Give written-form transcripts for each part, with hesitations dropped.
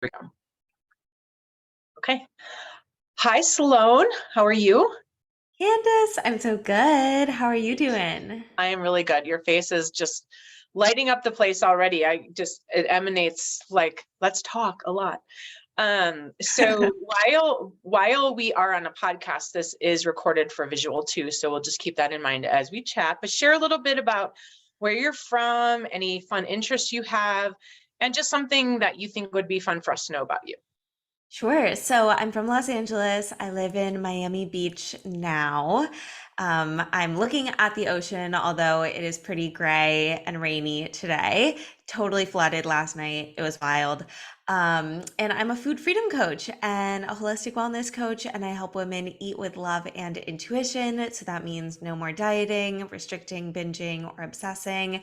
we go. Okay. Hi, Sloane. How are you? Candace, I'm so good. How are you doing? I am really good. Your face is just lighting up the place already. It emanates like, let's talk a lot. So while we are on a podcast, this is recorded for visual too. So we'll just keep that in mind as we chat, but share a little bit about where you're from, any fun interests you have, and just something that you think would be fun for us to know about you. Sure. So I'm from Los Angeles. I live in Miami Beach now. I'm looking at the ocean, although it is pretty gray and rainy today. Totally flooded last night. It was wild. And I'm a food freedom coach and a holistic wellness coach, and I help women eat with love and intuition. So that means no more dieting, restricting, binging, or obsessing.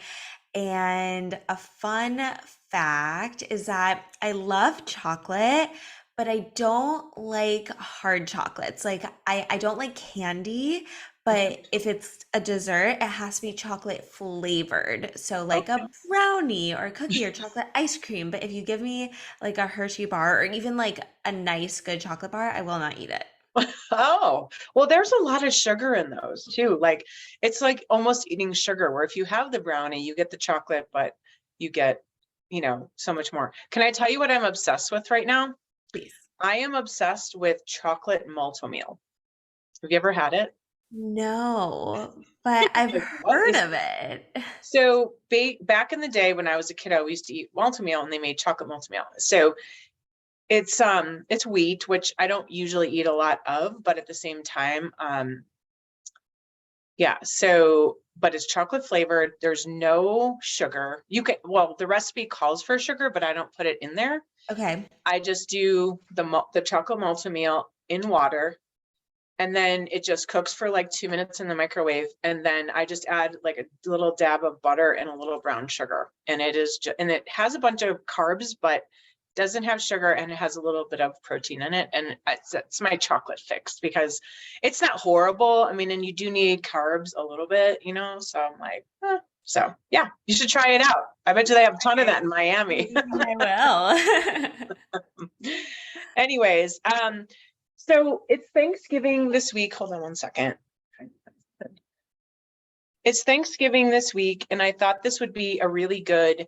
And a fun fact is that I love chocolate, but I don't like hard chocolates. I don't like candy, but if it's a dessert, it has to be chocolate flavored. So like Okay. a brownie or a cookie or chocolate ice cream. But if you give me like a Hershey bar or even like a nice good chocolate bar, I will not eat it. Oh, well, there's a lot of sugar in those too. Like it's like almost eating sugar, where if you have the brownie, you get the chocolate, but you get, so much more. Can I tell you what I'm obsessed with right now? Please. I am obsessed with chocolate malt meal. Have you ever had it? No, but I've Like, what heard is of it. so back in the day when I was a kiddo, we used to eat malt meal and they made chocolate malt meal. So it's wheat, which I don't usually eat a lot of, but at the same time, yeah, so but it's chocolate flavored. There's no sugar. Well, the recipe calls for sugar, but I don't put it in there. Okay. I just do the chocolate multi-meal in water, and then it just cooks for like 2 minutes in the microwave, and then I just add like a little dab of butter and a little brown sugar, and it has a bunch of carbs, but doesn't have sugar, and it has a little bit of protein in it, and it's my chocolate fix because it's not horrible. I mean, and you do need carbs a little bit, so I'm like, so yeah, you should try it out. I bet you they have a ton of that in Miami. Maybe I will. Anyways, so it's Thanksgiving this week. Hold on one second. It's Thanksgiving this week, and I thought this would be a really good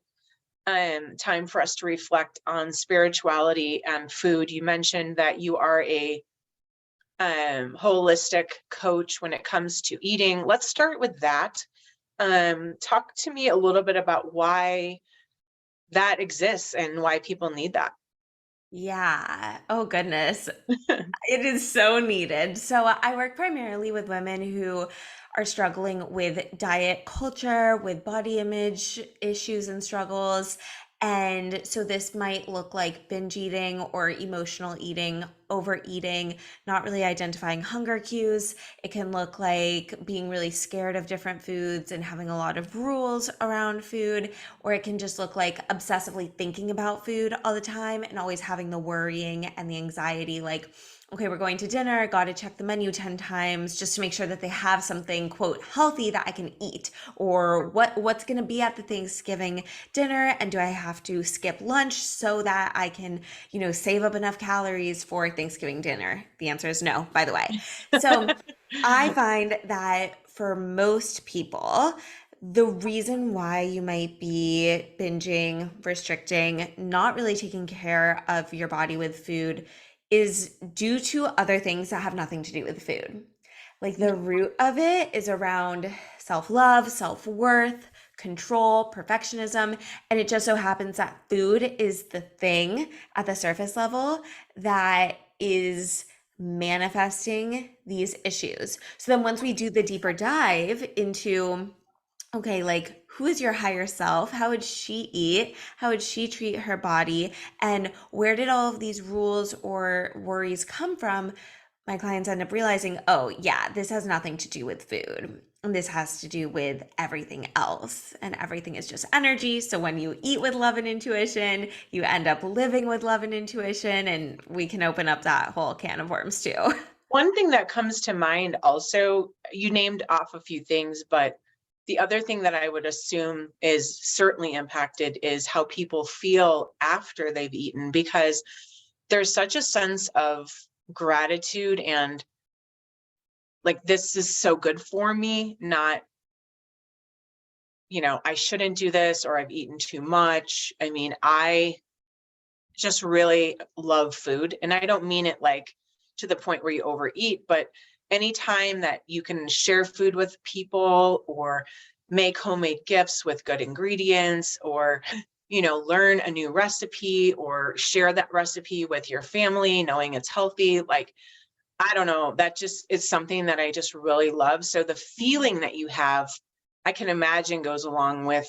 time for us to reflect on spirituality and food. You mentioned that you are a holistic coach when it comes to eating. Let's start with that. Talk to me a little bit about why that exists and why people need that. Yeah. Oh, goodness. It is so needed. So I work primarily with women who are struggling with diet culture, with body image issues and struggles. And so this might look like binge eating or emotional eating, overeating, not really identifying hunger cues. It can look like being really scared of different foods and having a lot of rules around food, or it can just look like obsessively thinking about food all the time and always having the worrying and the anxiety like, okay, we're going to dinner. I got to check the menu 10 times just to make sure that they have something, quote, healthy that I can eat. Or what's going to be at the Thanksgiving dinner? And do I have to skip lunch so that I can, save up enough calories for Thanksgiving dinner? The answer is no, by the way. So I find that for most people, the reason why you might be binging, restricting, not really taking care of your body with food is due to other things that have nothing to do with food. Like the root of it is around self love, self worth, control, perfectionism. And it just so happens that food is the thing at the surface level that is manifesting these issues. So then once we do the deeper dive into okay, like who is your higher self? How would she eat? How would she treat her body? And where did all of these rules or worries come from? My clients end up realizing, oh, yeah, this has nothing to do with food. And this has to do with everything else. And everything is just energy. So when you eat with love and intuition, you end up living with love and intuition. And we can open up that whole can of worms too. One thing that comes to mind also, you named off a few things, but the other thing that I would assume is certainly impacted is how people feel after they've eaten, because there's such a sense of gratitude and like, this is so good for me, not, I shouldn't do this or I've eaten too much. I mean, I just really love food. And I don't mean it like to the point where you overeat, but anytime that you can share food with people or make homemade gifts with good ingredients or, learn a new recipe or share that recipe with your family, knowing it's healthy, like, I don't know, that just is something that I just really love. So the feeling that you have, I can imagine goes along with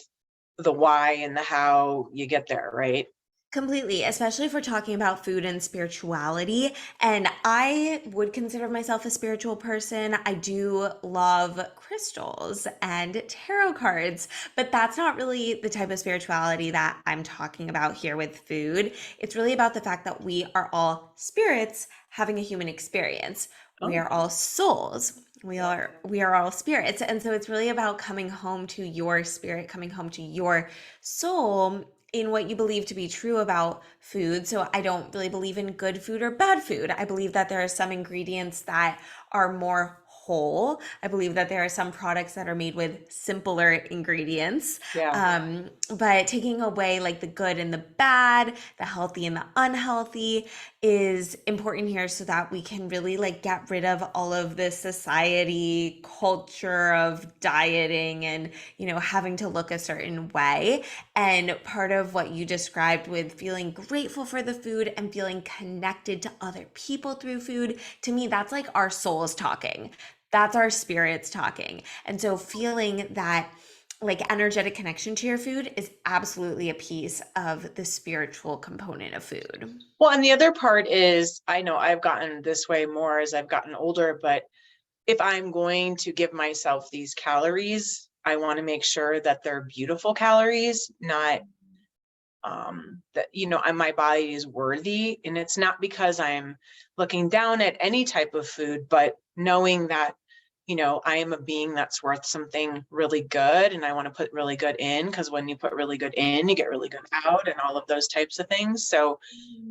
the why and the how you get there, right? Completely, especially if we're talking about food and spirituality. And I would consider myself a spiritual person. I do love crystals and tarot cards, but that's not really the type of spirituality that I'm talking about here with food. It's really about the fact that we are all spirits having a human experience. We Oh, are all souls. We are all spirits. And so it's really about coming home to your spirit, coming home to your soul in what you believe to be true about food. So I don't really believe in good food or bad food. I believe that there are some ingredients that are more whole. I believe that there are some products that are made with simpler ingredients. yeah. But taking away like the good and the bad, the healthy and the unhealthy is important here so that we can really like get rid of all of this society culture of dieting and, having to look a certain way. And part of what you described with feeling grateful for the food and feeling connected to other people through food, to me, that's like our souls talking. That's our spirits talking. And so feeling that like energetic connection to your food is absolutely a piece of the spiritual component of food. Well, and the other part is I know I've gotten this way more as I've gotten older, but if I'm going to give myself these calories, I want to make sure that they're beautiful calories, not that my body is worthy. And it's not because I'm looking down at any type of food, but knowing that I am a being that's worth something really good and I want to put really good in, because when you put really good in, you get really good out and all of those types of things. So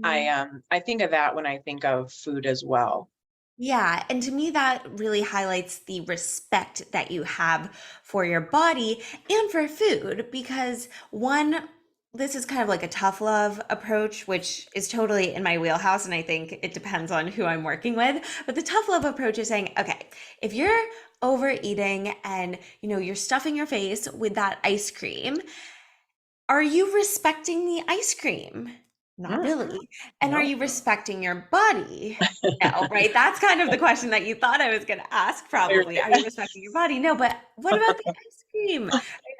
I think of that when I think of food as well. Yeah, and to me, that really highlights the respect that you have for your body and for food because one, this is kind of like a tough love approach, which is totally in my wheelhouse. And I think it depends on who I'm working with. But the tough love approach is saying, okay, if you're overeating and you're stuffing your face with that ice cream, are you respecting the ice cream? Not Mm, really. And are no. you respecting your body? No, right? That's kind of the question that you thought I was going to ask, probably. Are you respecting your body? No, but what about the ice cream?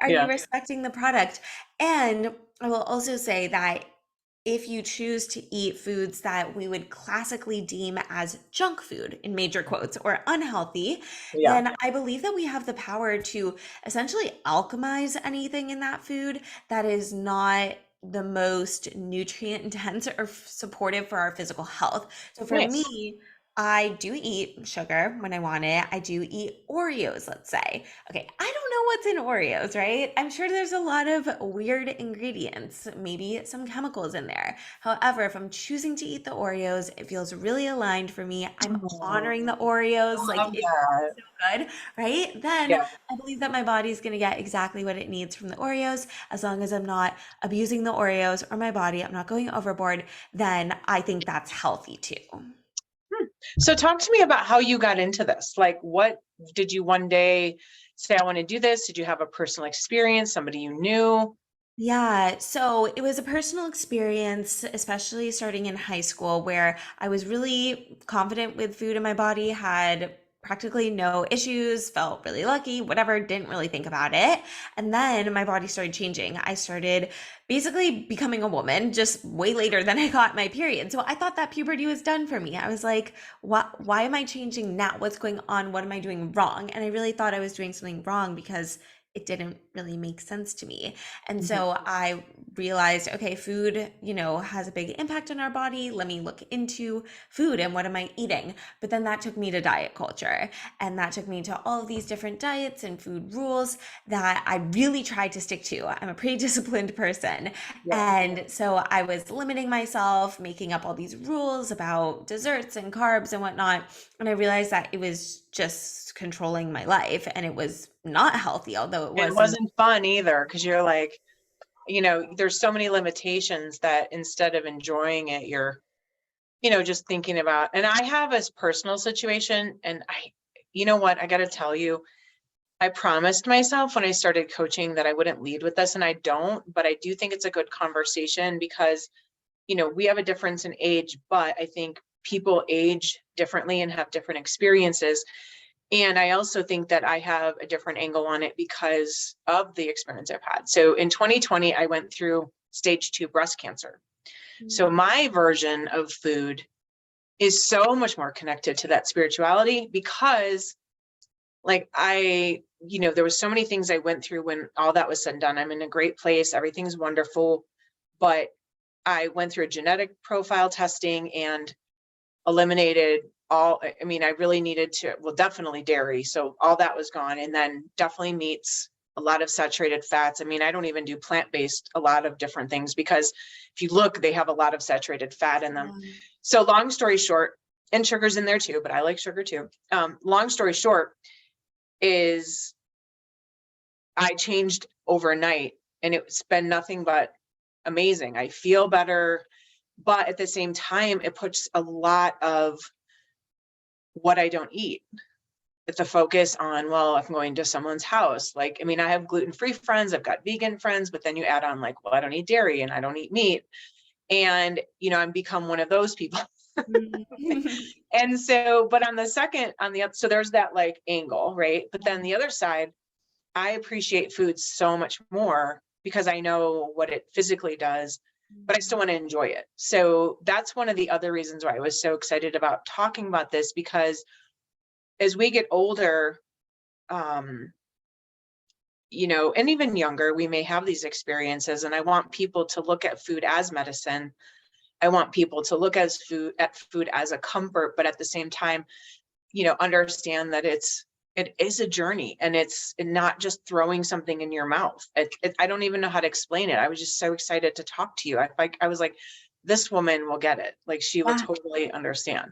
Are you Yeah. respecting the product? And I will also say that if you choose to eat foods that we would classically deem as junk food, in major quotes, or unhealthy, Yeah. then I believe that we have the power to essentially alchemize anything in that food that is not the most nutrient intense or supportive for our physical health. So for Nice. me, I do eat sugar when I want it. I do eat Oreos, let's say. Okay, I don't know what's in Oreos, right? I'm sure there's a lot of weird ingredients, maybe some chemicals in there. However, if I'm choosing to eat the Oreos, it feels really aligned for me. I'm Oh, honoring the I Oreos, like love it's that. so good, right? Then Yeah. I believe that my body's gonna get exactly what it needs from the Oreos. As long as I'm not abusing the Oreos or my body, I'm not going overboard, then I think that's healthy too. Hmm. So talk to me about how you got into this. Like, what did you one day say, I want to do this? Did you have a personal experience, somebody you knew? Yeah, so it was a personal experience, especially starting in high school, where I was really confident with food in my body, had practically no issues, felt really lucky, whatever, didn't really think about it. And then my body started changing. I started basically becoming a woman just way later than I got my period. So I thought that puberty was done for me. I was like, why am I changing now? What's going on? What am I doing wrong? And I really thought I was doing something wrong because it didn't really make sense to me. And Mhm. so I realized, okay, food, has a big impact on our body. Let me look into food and what am I eating? But then that took me to diet culture. And that took me to all of these different diets and food rules that I really tried to stick to. I'm a pretty disciplined person. Yeah. And so I was limiting myself, making up all these rules about desserts and carbs and whatnot. And I realized that it was just controlling my life and it was not healthy, although it It wasn't. wasn't fun either because you're like, there's so many limitations that instead of enjoying it, you're, just thinking about. And I have this personal situation, and you know what, I got to tell you, I promised myself when I started coaching that I wouldn't lead with this, and I don't, but I do think it's a good conversation because, we have a difference in age, but I think people age differently and have different experiences. And I also think that I have a different angle on it because of the experience I've had. So in 2020, I went through stage 2 breast cancer. So my version of food is so much more connected to that spirituality because like there was so many things I went through when all that was said and done. I'm in a great place. Everything's wonderful. But I went through a genetic profile testing and eliminated I really needed to, well, definitely dairy. So all that was gone. And then definitely meats, a lot of saturated fats. I don't even do plant-based, a lot of different things, because if you look, they have a lot of saturated fat in them. So long story short, and sugar's in there too, but I like sugar too. Long story short is I changed overnight and it's been nothing but amazing. I feel better, but at the same time, it puts a lot of what I don't eat. It's a focus on, well, if I'm going to someone's house, like, I have gluten-free friends, I've got vegan friends, but then you add on like, well, I don't eat dairy and I don't eat meat. And, I'm become one of those people. Mhm. And so, but so there's that like angle, right? But then the other side, I appreciate food so much more because I know what it physically does, but I still want to enjoy it. So that's one of the other reasons why I was so excited about talking about this, because as we get older, um, and even younger, we may have these experiences. And I want people to look at food as medicine. I want people to look at food as a comfort, but at the same time, understand that it is a journey, and it's not just throwing something in your mouth. I don't even know how to explain it. I was just so excited to talk to you. I was like, this woman will get it. Like she will Yeah. totally understand.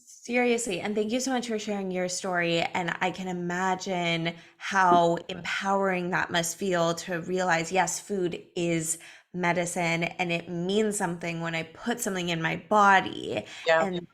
Seriously, and thank you so much for sharing your story. And I can imagine how empowering that must feel to realize, yes, food is medicine and it means something when I put something in my body, Yeah. and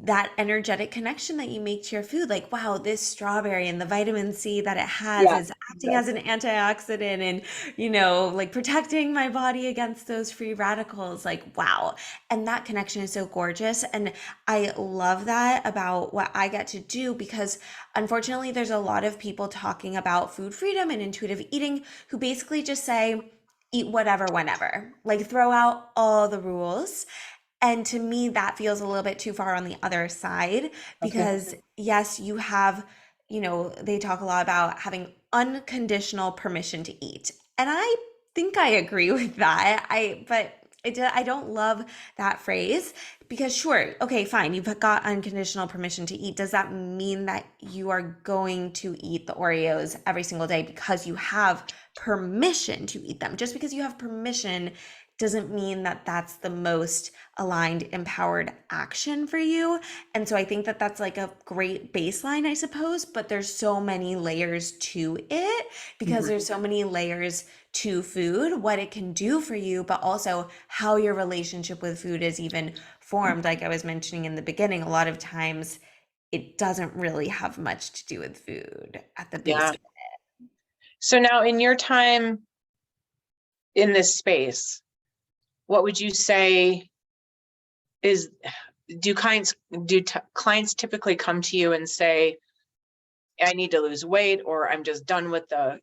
that energetic connection that you make to your food, like, wow, this strawberry and the vitamin C that it has Yeah. is acting as an Exactly. antioxidant and, like protecting my body against those free radicals. Like, wow. And that connection is so gorgeous. And I love that about what I get to do, because unfortunately, there's a lot of people talking about food freedom and intuitive eating who basically just say, eat whatever, whenever, like throw out all the rules. And to me, that feels a little bit too far on the other side, Okay. because yes, you have, they talk a lot about having unconditional permission to eat. And I think I agree with that. I don't love that phrase, because sure, okay, fine, you've got unconditional permission to eat. Does that mean that you are going to eat the Oreos every single day because you have permission to eat them? Just because you have permission doesn't mean that that's the most aligned, empowered action for you. And so I think that that's like a great baseline, I suppose, but there's so many layers to it, because Mhm. there's so many layers to food, what it can do for you, but also how your relationship with food is even formed. Like I was mentioning in the beginning, a lot of times it doesn't really have much to do with food at the base Yeah. of So now in your time in this space, what would you say is, do clients clients typically come to you and say, I need to lose weight, or I'm just done with the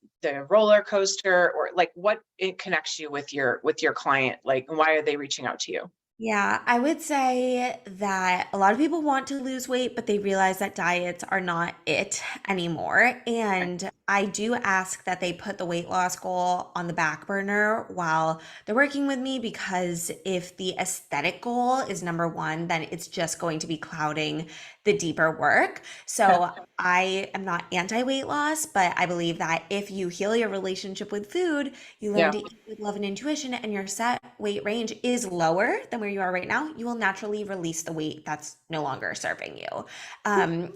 roller coaster, or like what it connects you with your client? Like, why are they reaching out to you? Yeah, I would say that a lot of people want to lose weight, but they realize that diets are not it anymore. Okay. And I do ask that they put the weight loss goal on the back burner while they're working with me, because if the aesthetic goal is number one, then it's just going to be clouding the deeper work. Okay. So I am not anti weight loss, but I believe that if you heal your relationship with food, you learn Yeah. to eat with love and intuition, and your set weight range is lower than where you are right now, you will naturally release the weight that's no longer serving you.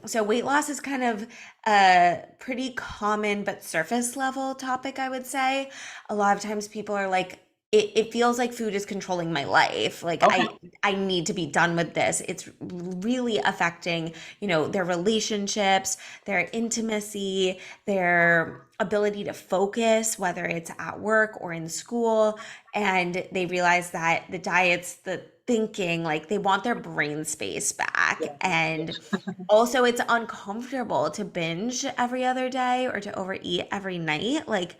So weight loss is kind of a pretty common but surface level topic, I would say. A lot of times people are like, it feels like food is controlling my life. Like Okay. I need to be done with this. It's really affecting, their relationships, their intimacy, their ability to focus, whether it's at work or in school. And they realize that the diet's the thinking, like they want their brain space back. Yeah. And also, it's uncomfortable to binge every other day or to overeat every night. Like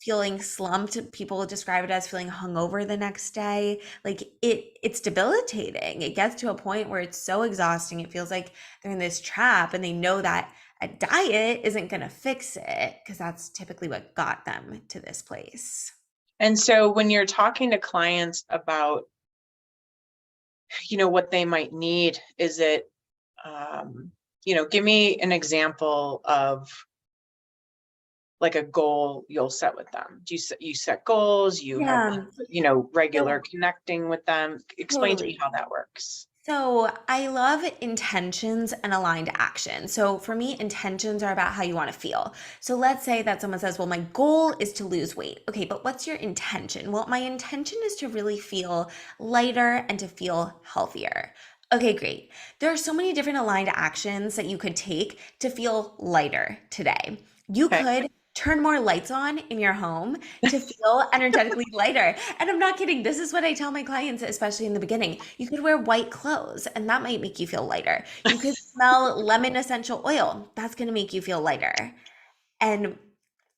feeling slumped, people describe it as feeling hungover the next day. Like it's debilitating. It gets to a point where it's so exhausting. It feels like they're in this trap, and they know that a diet isn't going to fix it, because that's typically what got them to this place. And so when you're talking to clients about, what they might need, is it, give me an example of like a goal you'll set with them. Do you set goals? You have, Yeah. regular So connecting with them. Explain to me totally. how that works. So I love intentions and aligned action. So for me, intentions are about how you want to feel. So let's say that someone says, well, my goal is to lose weight. Okay, but what's your intention? Well, my intention is to really feel lighter and to feel healthier. Okay, great. There are so many different aligned actions that you could take to feel lighter today. You Okay. could turn more lights on in your home to feel energetically lighter. And I'm not kidding. This is what I tell my clients, especially in the beginning. You could wear white clothes, and that might make you feel lighter. You could smell lemon essential oil. That's going to make you feel lighter. And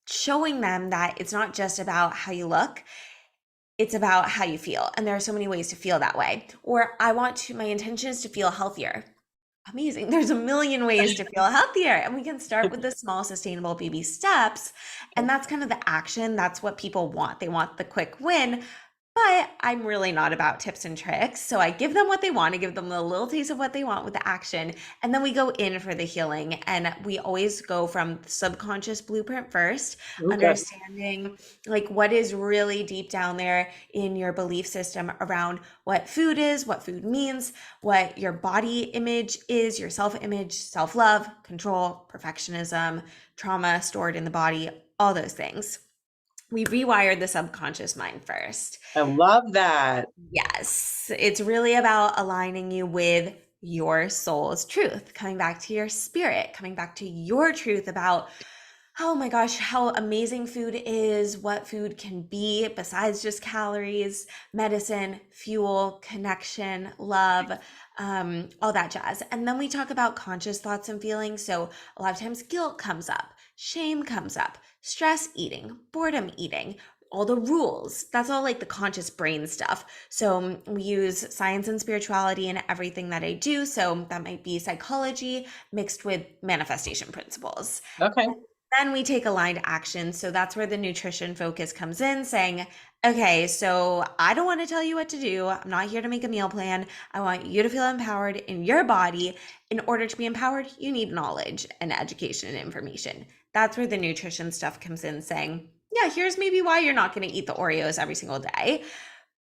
showing them that it's not just about how you look, it's about how you feel. And there are so many ways to feel that way. Or my intention is to feel healthier. Amazing. There's a million ways to feel healthier. And we can start with the small, sustainable baby steps. And that's kind of the action. That's what people want. They want the quick win. But I'm really not about tips and tricks. So I give them what they want. I give them a little taste of what they want with the action. And then we go in for the healing. And we always go from the subconscious blueprint first, Oh, good. understanding like what is really deep down there in your belief system around what food is, what food means, what your body image is, your self image, self love, control, perfectionism, trauma stored in the body, all those things. We rewired the subconscious mind first. I love that. Yes, it's really about aligning you with your soul's truth, coming back to your spirit, coming back to your truth about, oh my gosh, how amazing food is, what food can be besides just calories, medicine, fuel, connection, love, all that jazz. And then we talk about conscious thoughts and feelings. So a lot of times guilt comes up, shame comes up, stress eating, boredom eating, all the rules. That's all like the conscious brain stuff. So we use science and spirituality in everything that I do. So that might be psychology mixed with manifestation principles. Okay. Then we take aligned action. So that's where the nutrition focus comes in, saying, okay, so I don't want to tell you what to do. I'm not here to make a meal plan. I want you to feel empowered in your body. In order to be empowered, you need knowledge and education and information. That's where the nutrition stuff comes in, saying, yeah, here's maybe why you're not going to eat the Oreos every single day.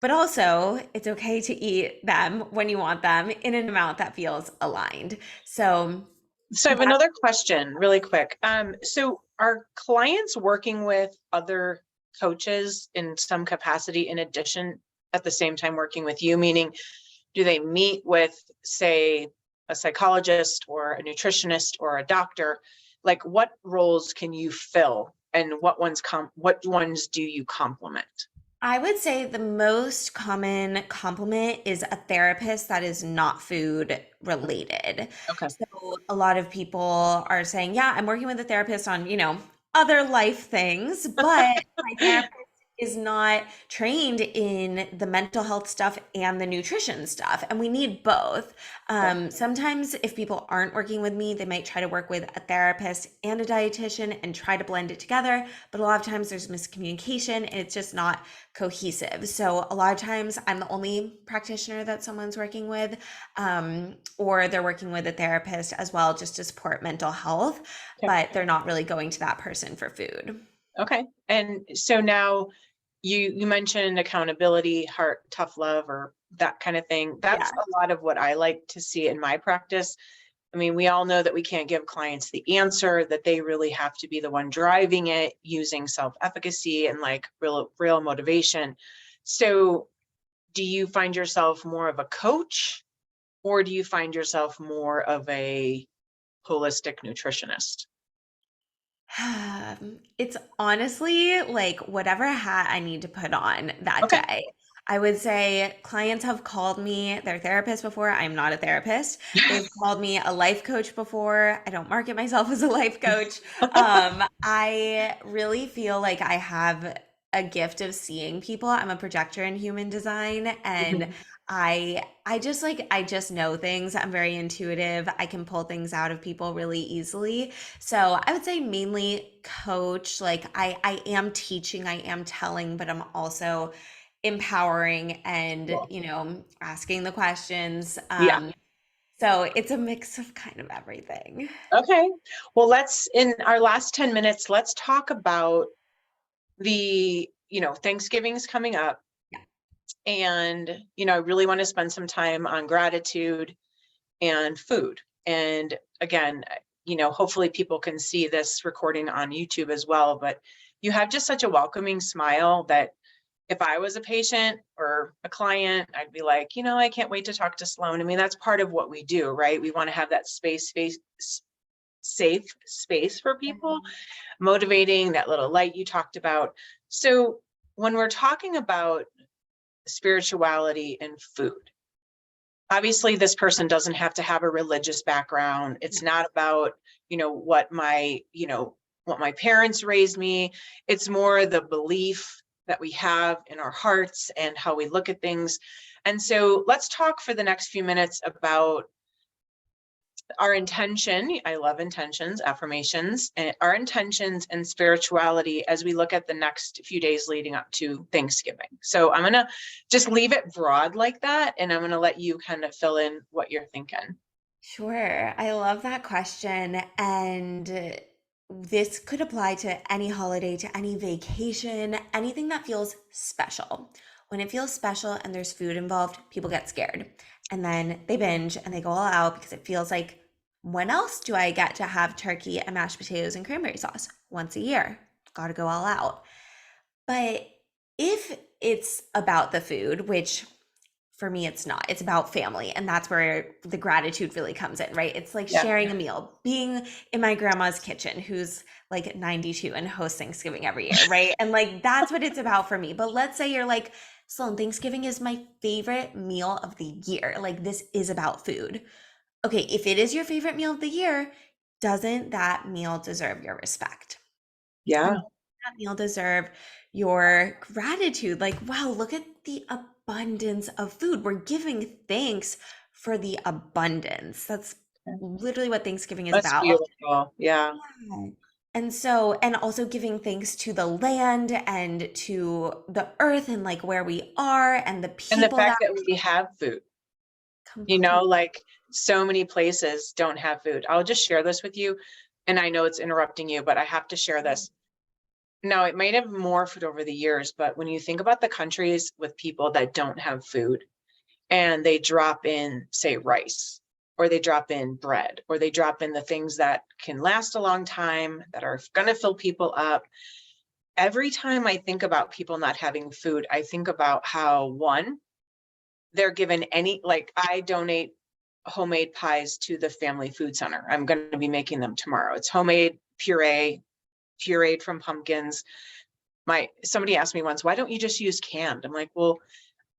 But also, it's okay to eat them when you want them in an amount that feels aligned. So So I have another question really quick. So are clients working with other coaches in some capacity in addition at the same time working with you? Meaning, do they meet with, say, a psychologist or a nutritionist or a doctor? Like what roles can you fill and what ones do you complement? I would say the most common compliment is a therapist that is not food related. Okay. So a lot of people are saying, yeah, I'm working with a therapist on, other life things, but my therapist is not trained in the mental health stuff and the nutrition stuff, and we need both. Yep. Sometimes if people aren't working with me, they might try to work with a therapist and a dietitian and try to blend it together, but a lot of times there's miscommunication and it's just not cohesive. So a lot of times I'm the only practitioner that someone's working with, or they're working with a therapist as well just to support mental health, Okay. but they're not really going to that person for food. Okay. And so now you mentioned accountability, heart, tough love, or that kind of thing. That's Yeah. a lot of what I like to see in my practice. I mean, we all know that we can't give clients the answer, that they really have to be the one driving it using self-efficacy and like real motivation. So do you find yourself more of a coach, or do you find yourself more of a holistic nutritionist? It's honestly like whatever hat I need to put on that Okay. day. I would say clients have called me their therapist before. I'm not a therapist. They've called me a life coach before. I don't market myself as a life coach. I really feel like I have a gift of seeing people. I'm a projector in human design, and Mhm. I just know things. I'm very intuitive. I can pull things out of people really easily. So I would say mainly coach. Like I am teaching, I am telling, but I'm also empowering and, Cool. asking the questions. Yeah. So it's a mix of kind of everything. Okay. Well, in our last 10 minutes, let's talk about Thanksgiving's coming up. Yeah. And, I really want to spend some time on gratitude and food. And again, hopefully people can see this recording on YouTube as well. But you have just such a welcoming smile that if I was a patient or a client, I'd be like, I can't wait to talk to Sloane. I mean, that's part of what we do, right? We want to have that safe space for people, Mhm. motivating, that little light you talked about. So when we're talking about spirituality and food, obviously this person doesn't have to have a religious background. Yeah. It's not about, what my parents raised me. It's more the belief that we have in our hearts and how we look at things. And so let's talk for the next few minutes about our intention. I love intentions, affirmations, and our intentions and spirituality as we look at the next few days leading up to Thanksgiving. So I'm going to just leave it broad like that, and I'm going to let you kind of fill in what you're thinking. Sure. I love that question. And this could apply to any holiday, to any vacation, anything that feels special. When it feels special and there's food involved, people get scared. And then they binge and they go all out because it feels like, when else do I get to have turkey and mashed potatoes and cranberry sauce? Once a year. Gotta go all out. But if it's about the food, which for me it's not, it's about family, and that's where the gratitude really comes in, right? It's like Yeah. sharing a meal, being in my grandma's kitchen, who's like 92 and hosts Thanksgiving every year, right? And like that's what it's about for me. But let's say you're like, Sloan, Thanksgiving is my favorite meal of the year, like this is about food. Okay, if it is your favorite meal of the year, doesn't that meal deserve your respect? And Yeah. that meal deserve your gratitude. Like, wow, look at the abundance of food. We're giving thanks for the abundance. That's literally what Thanksgiving is That's about. beautiful. Yeah. Yeah. And so, and also giving thanks to the land and to the earth and like where we are and the And the people that fact that we have food, complete. like so many places don't have food. I'll just share this with you. And I know it's interrupting you, but I have to share this. Now, it might have morphed over the years, but when you think about the countries with people that don't have food and they drop in, say, rice, or they drop in bread, or they drop in the things that can last a long time, that are going to fill people up. Every time I think about people not having food, I think about how, one, they're given like I donate homemade pies to the family food center. I'm going to be making them tomorrow. It's homemade pureed from pumpkins. Somebody asked me once, why don't you just use canned? I'm like, well,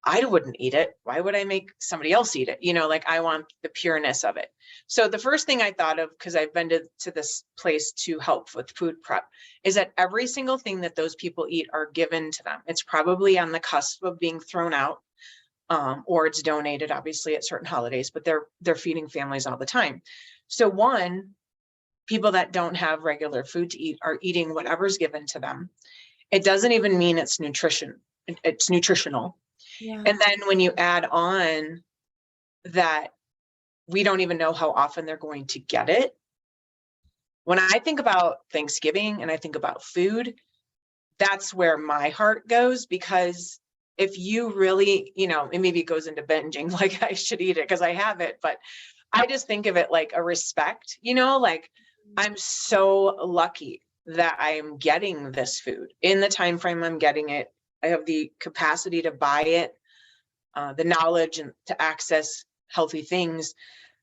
I wouldn't eat it. Why would I make somebody else eat it? Like I want the pureness of it. So the first thing I thought of, because I've been to this place to help with food prep, is that every single thing that those people eat are given to them. It's probably on the cusp of being thrown out, or it's donated, obviously, at certain holidays, but they're feeding families all the time. So one, people that don't have regular food to eat are eating whatever's given to them. It doesn't even mean it's nutritional. Yeah. And then when you add on that we don't even know how often they're going to get it. When I think about Thanksgiving and I think about food, that's where my heart goes, because if you really, and maybe it goes into binging, like I should eat it because I have it, but I just think of it like a respect, like I'm so lucky that I'm getting this food in the time frame I'm getting it. I have the capacity to buy it, the knowledge and to access healthy things.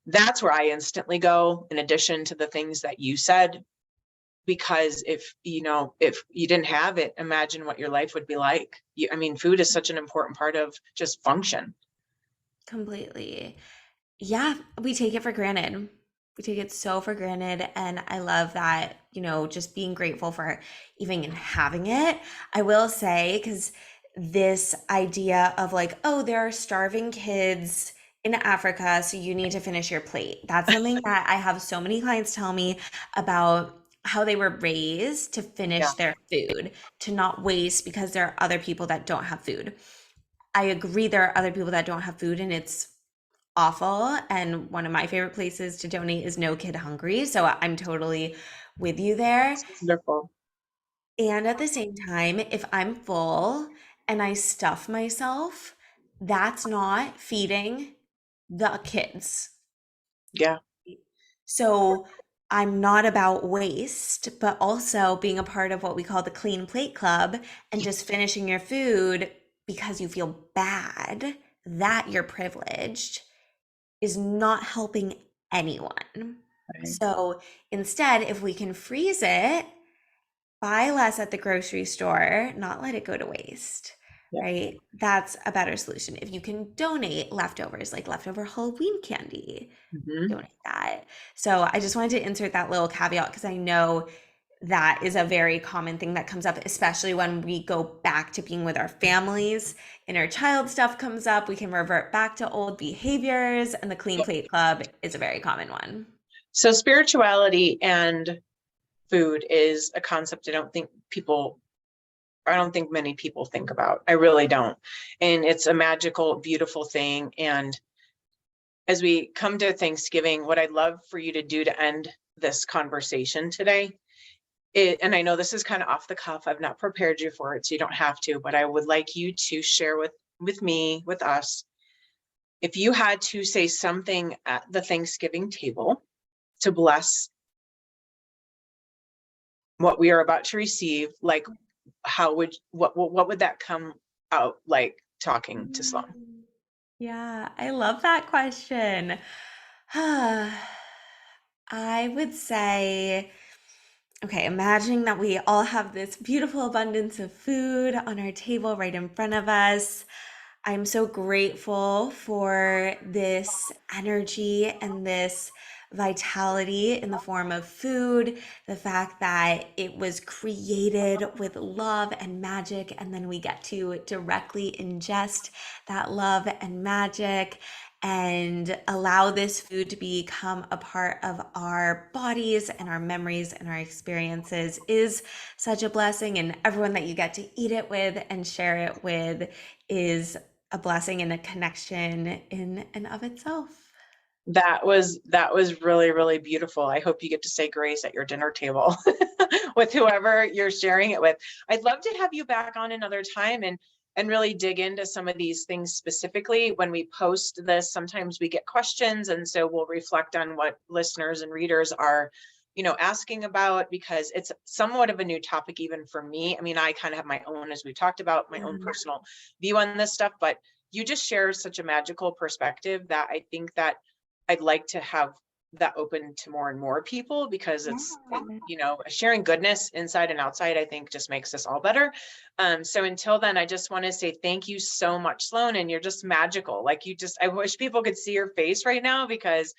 That's where I instantly go, in addition to the things that you said, because if you didn't have it, imagine what your life would be like. Food is such an important part of just function. Completely. Yeah, we take it for granted. We take it so for granted. And I love that, just being grateful for even having it. I will say, because this idea of like, oh, there are starving kids in Africa, so you need to finish your plate. That's something that I have so many clients tell me about how they were raised to Yeah. finish their food, to not waste because there are other people that don't have food. I agree there are other people that don't have food and it's awful. And one of my favorite places to donate is No Kid Hungry. So I'm totally with you there. It's wonderful. And at the same time, if I'm full and I stuff myself, that's not feeding the kids. Yeah. So I'm not about waste, but also being a part of what we call the Clean Plate Club and just finishing your food because you feel bad that you're privileged is not helping anyone. Right. So instead, if we can freeze it, buy less at the grocery store, not let it go to waste, Yeah. right? That's a better solution. If you can donate leftovers, like leftover Halloween candy, Mm-hmm. donate that. So I just wanted to insert that little caveat because I know that is a very common thing that comes up, especially when we go back to being with our families. Inner child stuff comes up. We can revert back to old behaviors, and the Clean Plate Club is a very common one. So spirituality and food is a concept I don't think many people think about. I really don't. And it's a magical, beautiful thing. And as we come to Thanksgiving, what I'd love for you to do to end this conversation today, and I know this is kind of off the cuff, I've not prepared you for it, so you don't have to, but I would like you to share with me, with us, if you had to say something at the Thanksgiving table to bless what we are about to receive, like what would that come out like, talking to Sloane? Yeah, I love that question. I would say, okay, imagining that we all have this beautiful abundance of food on our table right in front of us. I'm so grateful for this energy and this vitality in the form of food, the fact that it was created with love and magic, and then we get to directly ingest that love and magic and allow this food to become a part of our bodies and our memories and our experiences is such a blessing. And everyone that you get to eat it with and share it with is a blessing and a connection in and of itself. That was really, really beautiful. I hope you get to say grace at your dinner table with whoever you're sharing it with. I'd love to have you back on another time and really dig into some of these things specifically. When we post this, sometimes we get questions, and so we'll reflect on what listeners and readers are asking about, because it's somewhat of a new topic even for me. I kind of have my own, as we talked about, my own personal view on this stuff, but you just share such a magical perspective that I think that I'd like to have that open to more and more people, because it's, Yeah. you know, sharing goodness inside and outside, I think just makes us all better. So until then, I just want to say thank you so much, Sloane, and you're just magical. Like I wish people could see your face right now, because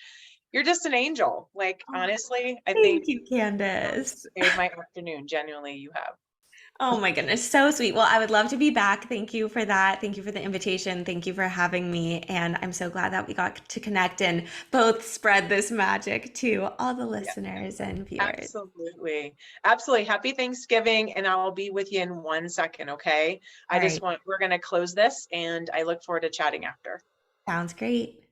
you're just an angel. Like, Oh, honestly, I think thank you, Candace. made my afternoon. Genuinely, you have. Oh my goodness, so sweet. Well, I would love to be back. Thank you for that. Thank you for the invitation. Thank you for having me. And I'm so glad that we got to connect and both spread this magic to all the Yeah, listeners and viewers. absolutely. Absolutely. Happy Thanksgiving. And I'll be with you in 1 second. Okay. All right, We're going to close this, and I look forward to chatting after. sounds great.